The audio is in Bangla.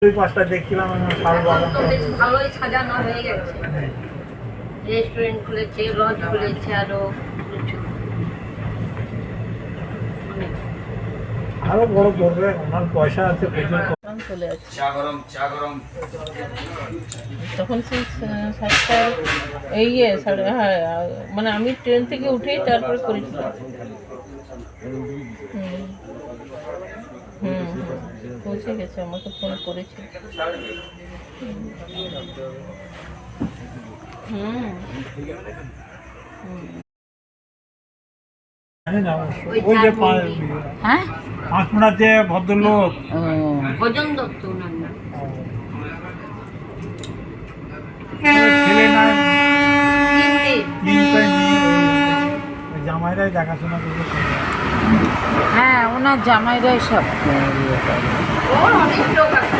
দুই পাঁচটা দেখছিলাম শাল বাগান। তো বেশ ভালোই সাজানো হয়ে গেছে, রেস্টুরেন্ট খুলেছে, লজ খুলেছে, আরো প্রচুর আরো বড় করবে, ওনার পয়সা আছে প্রচুর। চলে যাচ্ছে। চা গরম তখন সেই 7টা হ্যাঁ, মানে আমি ট্রেন থেকে উঠেই তারপরে করেছিলাম। পৌঁছে গেছে, আমাকে ফোন করেছে। জানি না, ওই যে হ্যাঁ, পাঁচমোড়ার যে ভদ্রলোক, ভজন দত্ত ওনার নাম। ছেলে নাই, তিনটে। তিনটাই মেয়ে, ওই জামাইরাই দেখাশোনা করবে। হ্যাঁ, ওনার জামাইরাই সব ওর অনেক লোক আছে।